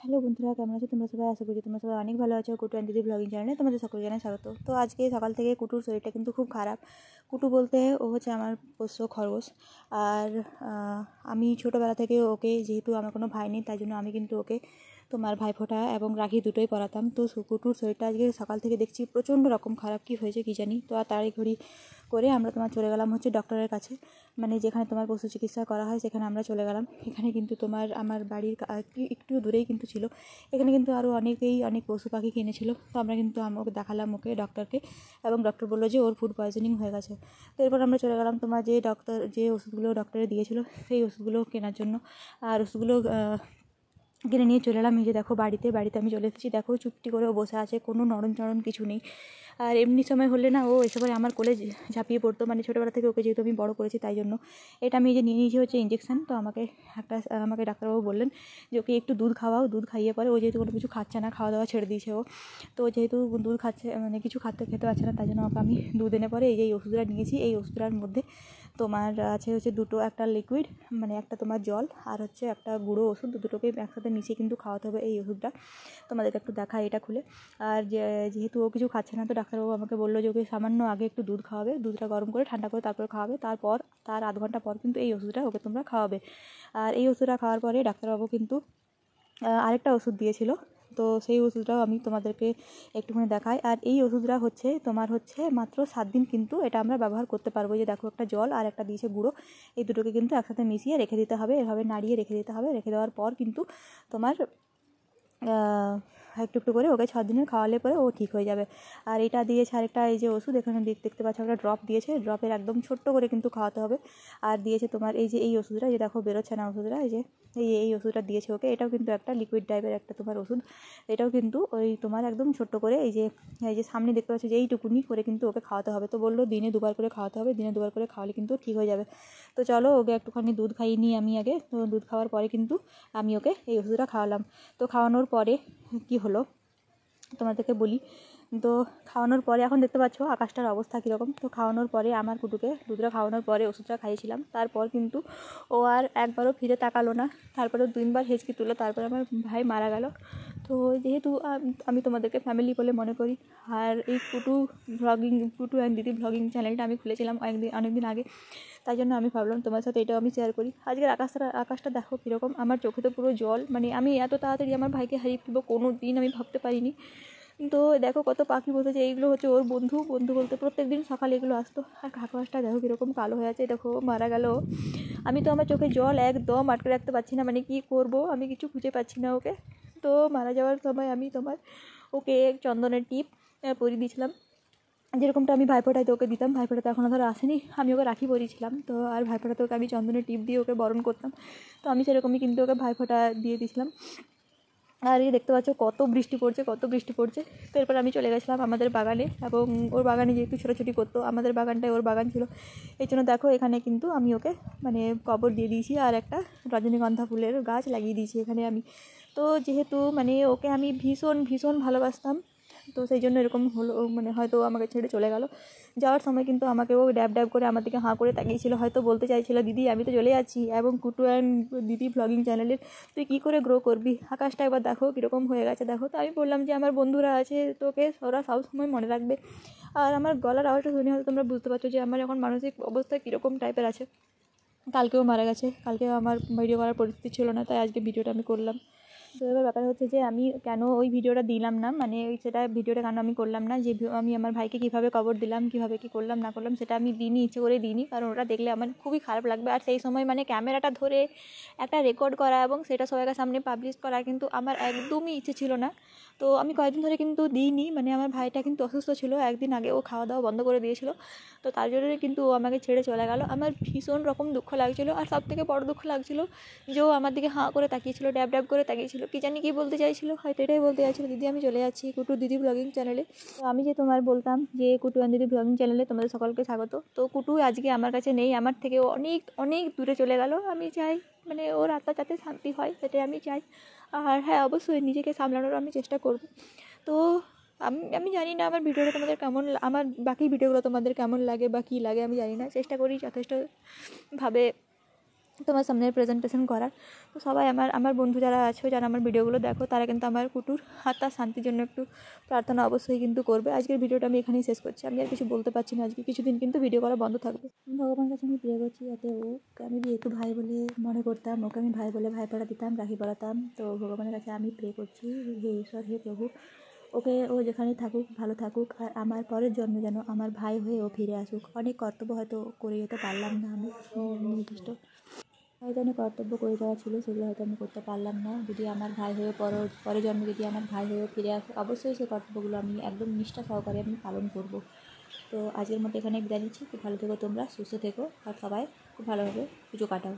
Hello বন্ধুরা, কেমন আছো তোমরা সবাই? আশা করি তোমরা সবাই অনেক ভালো আছো। কুটু অ্যান্ড দিদি ব্লগিং চ্যানেলে তোমাদের সকলকে জানাই স্বাগত। তো আজকে সকাল থেকে কুটুর শরীরটা কিন্তু খুব খারাপ। কুটু বলতে ও হচ্ছে আমার পোষ্য খরগোশ। আর আমি ছোটোবেলা থেকে ওকে, যেহেতু আমার কোনো ভাই নেই, তাই জন্য আমি কিন্তু ওকে তোমার ভাইফোঁটা এবং রাখি দুটোই পরাতাম। তো কুটুর শরীরটা আজকে সকাল থেকে দেখছি প্রচণ্ড রকম খারাপ, কী হয়েছে কী জানি। তো আর তাড়াতাড়ি করে আমরা তোমার চলে গেলাম হচ্ছে ডক্টরের কাছে, মানে যেখানে তোমার পশু চিকিৎসা করা হয় সেখানে আমরা চলে গেলাম। এখানে কিন্তু তোমার আমার বাড়ির একটু দূরেই কিন্তু ছিল। এখানে কিন্তু আরও অনেক পশু পাখি কিনেছিল। তো আমরা কিন্তু ওকে দেখালাম ওকে ডক্টরকে, এবং ডক্টর বললো যে ওর ফুড পয়জনিং হয়ে গেছে। তো এরপর আমরা চলে গেলাম তোমার যে ওষুধগুলো ডক্টরে দিয়েছিলো সেই ওষুধগুলো কেনার জন্য। আর ওষুধগুলো কিনে নিয়ে চলে এলাম। এই যে দেখো বাড়িতে আমি চলে এসেছি। দেখো চুপটি করে ও বসে আছে, কোনো নরম চরম কিছু নেই। আর এমনি সময় হলে না ও এসে পরে আমার কোলে ঝাঁপিয়ে পড়তো, মানে ছোটোবেলা থেকে ওকে যেহেতু আমি বড় করেছি তাই জন্য। এটা আমি এই যে নিয়ে নিয়েছি হচ্ছে ইঞ্জেকশান। তো আমাকে ডাক্তারবাবু বললেন যে ওকে একটু দুধ খাওয়াও, দুধ খাইয়ে পরে ও যেহেতু কোনো কিছু খাচ্ছে না, খাওয়া দাওয়া ছেড়ে দিয়েছে ও, তো যেহেতু দুধ খাচ্ছে মানে কিছু খেতে পারছে না, তাই জন্য ওকে আমি দুধ এনে পরে এই যে ওষুধটা নিয়েছি। এই ওষুধটার মধ্যে তোমার আছে হচ্ছে দুটো, একটা লিকুইড মানে একটা তোমার জল, আর হচ্ছে একটা গুঁড়ো ওষুধ, দুটোকে একসাথে মিশিয়ে কিন্তু খাওয়াতে হবে এই ওষুধটা। তোমাদেরকে একটু দেখায় এটা খুলে। আর যেহেতু ও কিছু খাচ্ছে না, তো ডাক্তারবাবু আমাকে বললো যে ওকে সামান্য আগে একটু দুধ খাওয়াবে, দুধটা গরম করে ঠান্ডা করে তারপর খাওয়াবে, তার আধ ঘন্টা পর কিন্তু এই ওষুধটা ওকে তোমরা খাওয়াবে। আর এই ওষুধটা খাওয়ার পরে ডাক্তারবাবু কিন্তু আরেকটা ওষুধ দিয়েছিল। তো সেই ওষুধটাও আমি তোমাদেরকে একটুখানি দেখাই। আর এই ওষুধটা হচ্ছে তোমার হচ্ছে মাত্র 7 দিন কিন্তু এটা আমরা ব্যবহার করতে পারবো। যে দেখো একটা জল আর একটা দিয়েছে গুঁড়ো, এই দুটোকে কিন্তু একসাথে মিশিয়ে রেখে দিতে হবে, এভাবে নাড়িয়ে রেখে দিতে হবে। রেখে দেওয়ার পর কিন্তু তোমার একটু একটু করে ওকে 6 দিনের খাওয়ালে পরে ও ঠিক হয়ে যাবে। আর এটা দিয়েছে আরেকটা, এই যে ওষুধ এখানে দেখতে পাচ্ছ একটা ড্রপ দিয়েছে, ড্রপের একদম ছোট্ট করে কিন্তু খাওয়াতে হবে। আর দিয়েছে তোমার এই যে এই ওষুধটা, যে দেখো বেরোচ্ছে না ওষুধটা, এই যে এই ওষুধটা দিয়েছে ওকে। এটাও কিন্তু একটা লিকুইড টাইপের একটা তোমার ওষুধ। এটাও কিন্তু ওই তোমার একদম ছোট্ট করে এই যে সামনে দেখতে পাচ্ছ যে এইটুকুনি করে কিন্তু ওকে খাওয়াতে হবে। তো বললো দিনে 2বার করে খাওয়াতে হবে, দিনে 2বার করে খাওয়ালে কিন্তু ঠিক হয়ে যাবে। তো চলো ওকে একটুখানি দুধ খাইয়ে নিই আমি আগে। তো দুধ খাওয়ার পরে কিন্তু আমি ওকে এই ওষুধটা খাওয়ালাম। তো খাওয়ানোর পরে কী হলো তোমাদেরকে বলি। তো খাওয়ানোর পরে এখন দেখতে পাচ্ছ আকাশটার অবস্থা কীরকম। তো খাওয়ানোর পরে আমার কুটুকে দুধটা খাওয়ানোর পরে ওষুধটা খাইয়েছিলাম, তারপর কিন্তু ও আর একবারও ফিরে তাকালো না। তারপরে 2বার হেঁচকি তুললো, তারপরে আমার ভাই মারা গেল। তো যেহেতু আমি তোমাদেরকে ফ্যামিলি বলে মনে করি, আর এই কুটু অ্যান্ড দিদি ব্লগিং চ্যানেলটা আমি খুলেছিলাম অনেকদিন আগে, তাই জন্য আমি ভাবলাম তোমার সাথে এটাও আমি শেয়ার করি। আজকের আকাশটা দেখো কীরকম, আমার চোখে তো পুরো জল, মানে আমি এত তাড়াতাড়ি আমার ভাইকে হারিয়ে ফেলবো কোনো দিন আমি ভাবতে পারিনি। তো দেখো কত পাখি বসেছে, এইগুলো হচ্ছে ওর বন্ধু বলতে প্রত্যেক দিন সকালে এগুলো আসতো। আর আকাশটা দেখো কীরকম কালো হয়ে আছে, দেখো মারা গেল। আমি তো আমার চোখে জল একদম আটকে রাখতে পারছি না, মানে কি করব আমি কিছু খুঁজে পাচ্ছি না ওকে। তো মারা যাওয়ার সময় আমি ওকে চন্দনের টিপ পরিয়ে দিয়েছিলাম, যেরকমটা আমি ভাইফোঁটাতে ওকে দিতাম। ভাইফোঁটাতে এখনও ধরো আসেনি, আমি ওকে রাখি পরিয়েছিলাম। তো আর ভাইফোঁটাতে ওকে আমি চন্দনের টিপ দিয়ে ওকে বরণ করতাম। তো আমি সেরকমই কিন্তু ওকে ভাইফোঁটা দিয়ে দিয়েছিলাম। আর এই দেখতে পাচ্ছ কত বৃষ্টি পড়ছে। তো এরপর আমি চলে গেছিলাম আমাদের বাগানে, এবং ওর বাগানে যেহেতু ছোটাছুটি করতো, আমাদের বাগানটায় ওর বাগান ছিল, এই জন্য দেখো এখানে কিন্তু আমি ওকে মানে কবর দিয়ে দিয়েছি, আর একটা রজনীগন্ধা ফুলের গাছ লাগিয়ে দিয়েছি এখানে আমি। তো যেহেতু মানে ওকে আমি ভীষণ ভালোবাসতাম, তো সেই জন্য এরকম হলো, মানে হয়তো আমাকে ছেড়ে চলে গেল। যাওয়ার সময় কিন্তু আমাকে ও ড্যাব করে আমার দিকে হাঁ করে তাকিয়েছিল, হয়তো বলতে চাইছিল দিদি আমি তো চলে যাচ্ছি, এবং কুটু অ্যান্ড দিদি ব্লগিং চ্যানেলের তুই কী করে গ্রো করবি, আকাশটা একবার দেখো কীরকম হয়ে গেছে দেখো। তো আমি বললাম যে আমার বন্ধুরা আছে, তোকে ওরা সবসময় মনে রাখবে। আর আমার গলার আওয়াজটা শুনে হয়তো তোমরা বুঝতে পারছো যে আমার এখন মানসিক অবস্থা কীরকম টাইপের আছে। কালকেও মারা গেছে, কালকে আমার ভিডিও করার পরিস্থিতি ছিল না, তাই আজকে ভিডিওটা আমি করলাম। তো এবার ব্যাপার হচ্ছে যে আমি কেন ওই ভিডিওটা দিলাম না, মানে ভিডিওটা কেন আমি করলাম না, যে আমি আমার ভাইকে কীভাবে কবর দিলাম, কীভাবে কী করলাম না করলাম, সেটা আমি ইচ্ছে করে দিইনি, কারণ ওটা দেখলে আমার খুবই খারাপ লাগবে। আর সেই সময় মানে ক্যামেরাটা ধরে একটা রেকর্ড করা এবং সেটা সবাইকার সামনে পাবলিশ করা কিন্তু আমার একদমই ইচ্ছে ছিল না। তো আমি কয়েকদিন ধরে কিন্তু দিইনি, মানে আমার ভাইটা কিন্তু অসুস্থ ছিল, একদিন আগে ও খাওয়া দাওয়া বন্ধ করে দিয়েছিল। তো তার জন্যই কিন্তু ও আমাকে ছেড়ে চলে গেল। আমার ভীষণ রকম দুঃখ লাগছিলো, আর সবথেকে বড় দুঃখ লাগছিলো যে ও আমার দিকে হাঁ করে তাকিয়েছিল, ড্যাব করে তাকিয়েছিল, কী জানি কী বলতে চাইছিল, হয়তো এটাই বলতে চাইছিল দিদি আমি চলে যাচ্ছি কুটু দিদি ব্লগিং চ্যানেলে। তো আমি যে তোমার বলতাম যে কুটু অ্যান্ড দিদি ব্লগিং চ্যানেলে তোমাদের সকলকে স্বাগত। তো কুটু আজকে আমার কাছে নেই, আমার থেকে অনেক দূরে চলে গেল। আমি চাই মানে ওর আত্মা যাতে শান্তি হয়, সেটাই আমি চাই। আর হ্যাঁ, অবশ্যই নিজেকে সামলানোর আমি চেষ্টা করব। তো আমি জানি না আমার ভিডিওটা তোমাদের কেমন, আমার বাকি ভিডিওগুলো তোমাদের কেমন লাগে বা কী লাগে আমি জানি না, চেষ্টা করি যথেষ্টভাবে তোমার সামনে প্রেজেন্টেশন করার। তো সবাই আমার বন্ধু যারা আছো, যারা আমার ভিডিওগুলো দেখো, তারা কিন্তু আমার কুটুর আত্মার শান্তির জন্য একটু প্রার্থনা অবশ্যই কিন্তু করবে। আজকের ভিডিওটা আমি এখানেই শেষ করছি। আমি আর কিছু বলতে পারছি না, আজকে কিছুদিন কিন্তু ভিডিও করা বন্ধ থাকবে। ভগবানের কাছে আমি প্রে করছি যাতে ওকে আমি যেহেতু ভাই বলে মনে করতাম, ওকে আমি ভাই বলে ভাইফোঁটা দিতাম, রাখি পরাতাম। তো ভগবানের কাছে আমি প্রে করছি, হে ঈশ্বর, হে প্রভু, ওকে ও যেখানে থাকুক ভালো থাকুক, আর আমার পরের জন্মে যেন আমার ভাই হয়ে ও ফিরে আসুক। অনেক কর্তব্য হয়তো করে যেতে পারলাম না আমি, নির্দিষ্ট হয়তো অনেক কর্তব্য করে যাওয়া ছিল, সেগুলো হয়তো আমি করতে পারলাম না। যদি আমার ভাই হয়ে পরের জন্মে যদি আমার ভাই হয়েও ফিরে আসে, অবশ্যই সেই কর্তব্যগুলো আমি একদম নিষ্ঠা সহকারে আমি পালন করব। তো আজকের মতো এখানে বিদায় নিচ্ছি। খুব ভালো থেকো তোমরা, সুস্থ থেকো, আর সবাই খুব ভালোভাবে পুজো কাটাও।